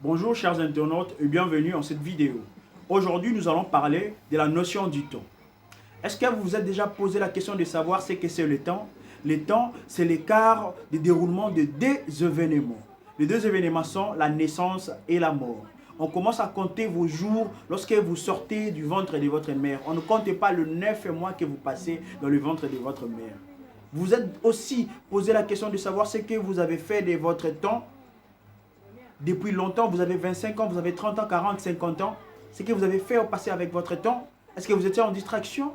Bonjour chers internautes et bienvenue en cette vidéo. Aujourd'hui, nous allons parler de la notion du temps. Est-ce que vous vous êtes déjà posé la question de savoir ce que c'est le temps? Le temps, c'est l'écart de déroulement de deux événements. Les deux événements sont la naissance et la mort. On commence à compter vos jours lorsque vous sortez du ventre de votre mère. On ne compte pas le 9 mois que vous passez dans le ventre de votre mère. Vous êtes aussi posé la question de savoir ce que vous avez fait de votre temps. Depuis longtemps, vous avez 25 ans, vous avez 30 ans, 40, 50 ans. Ce que vous avez fait au passé avec votre temps. Est-ce que vous étiez en distraction?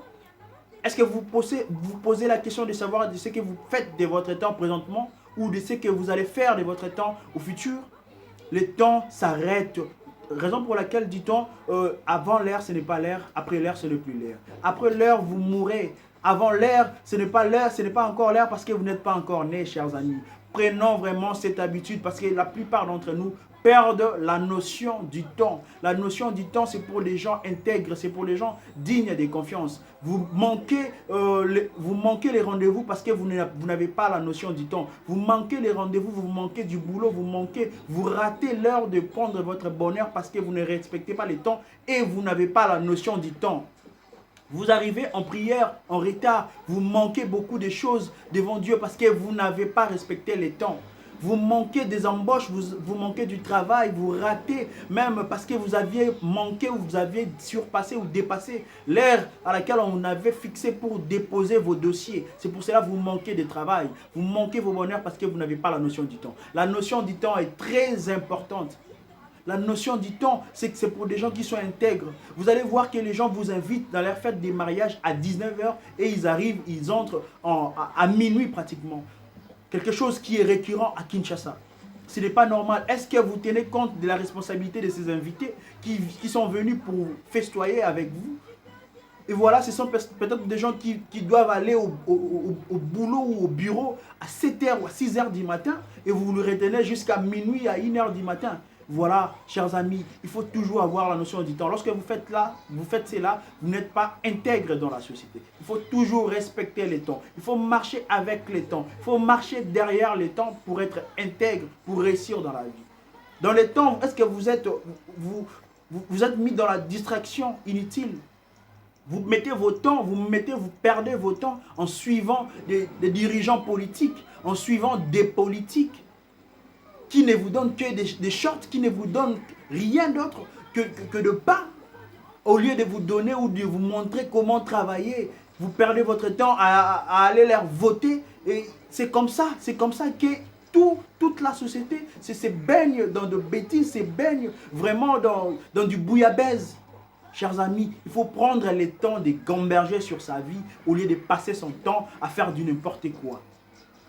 Est-ce que vous posez la question de savoir de ce que vous faites de votre temps présentement ou de ce que vous allez faire de votre temps au futur? Le temps s'arrête. Raison pour laquelle dit-on avant l'heure, ce n'est pas l'heure. Après l'heure, ce n'est plus l'heure. Après l'heure, vous mourrez. Avant l'heure, ce n'est pas l'heure, ce n'est pas encore l'heure parce que vous n'êtes pas encore nés, chers amis. Prenons vraiment cette habitude parce que la plupart d'entre nous perdent la notion du temps. La notion du temps, c'est pour les gens intègres, c'est pour les gens dignes de confiance. Vous manquez les rendez-vous parce que vous n'avez pas la notion du temps. Vous manquez les rendez-vous, vous manquez du boulot, vous ratez l'heure de prendre votre bonheur parce que vous ne respectez pas les temps et vous n'avez pas la notion du temps. Vous arrivez en prière, en retard, vous manquez beaucoup de choses devant Dieu parce que vous n'avez pas respecté les temps. Vous manquez des embauches, vous manquez du travail, vous ratez même parce que vous aviez manqué ou vous aviez surpassé ou dépassé l'heure à laquelle on avait fixé pour déposer vos dossiers. C'est pour cela que vous manquez de travail, vous manquez vos bonheurs parce que vous n'avez pas la notion du temps. La notion du temps est très importante. La notion du temps, c'est que c'est pour des gens qui sont intègres. Vous allez voir que les gens vous invitent dans leur fête des mariages à 19 h et ils arrivent, ils entrent à minuit pratiquement. Quelque chose qui est récurrent à Kinshasa. Ce n'est pas normal. Est-ce que vous tenez compte de la responsabilité de ces invités qui sont venus pour festoyer avec vous? Et voilà, ce sont peut-être des gens qui doivent aller au boulot ou au bureau à 7 h ou à 6 h du matin et vous le retenez jusqu'à minuit, à 1 h du matin. Voilà, chers amis, il faut toujours avoir la notion du temps. Lorsque vous faites cela, vous n'êtes pas intègre dans la société. Il faut toujours respecter les temps. Il faut marcher avec les temps. Il faut marcher derrière les temps pour être intègre, pour réussir dans la vie. Dans les temps, est-ce que vous êtes mis dans la distraction inutile? Vous mettez vos temps, vous perdez vos temps en suivant des dirigeants politiques, en suivant des politiques qui ne vous donnent que des shorts, qui ne vous donnent rien d'autre que de pain. Au lieu de vous donner ou de vous montrer comment travailler, vous perdez votre temps à aller leur voter. Et c'est comme ça que toute la société se baigne dans de bêtises, se baigne vraiment dans du bouillabaisse. Chers amis, il faut prendre le temps de gamberger sur sa vie au lieu de passer son temps à faire du n'importe quoi.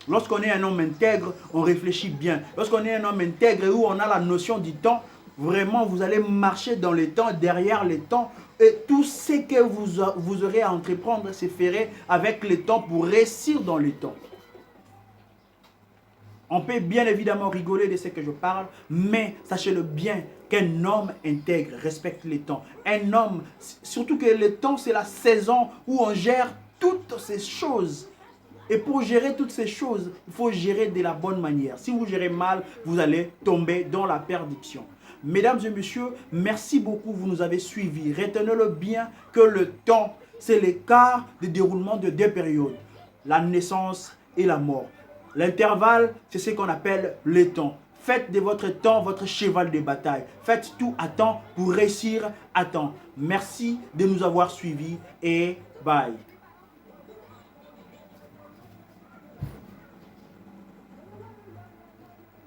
Lorsqu'on est un homme intègre, on réfléchit bien. Lorsqu'on est un homme intègre et où on a la notion du temps, vraiment vous allez marcher dans le temps, derrière le temps. Et tout ce que vous aurez à entreprendre se ferait avec le temps pour réussir dans le temps. On peut bien évidemment rigoler de ce que je parle, mais sachez-le bien qu'un homme intègre respecte le temps. Un homme, surtout que le temps c'est la saison où on gère toutes ces choses. Et pour gérer toutes ces choses, il faut gérer de la bonne manière. Si vous gérez mal, vous allez tomber dans la perdition. Mesdames et messieurs, merci beaucoup, vous nous avez suivis. Retenez-le bien que le temps, c'est l'écart de déroulement de deux périodes. La naissance et la mort. L'intervalle, c'est ce qu'on appelle le temps. Faites de votre temps votre cheval de bataille. Faites tout à temps pour réussir à temps. Merci de nous avoir suivis et bye.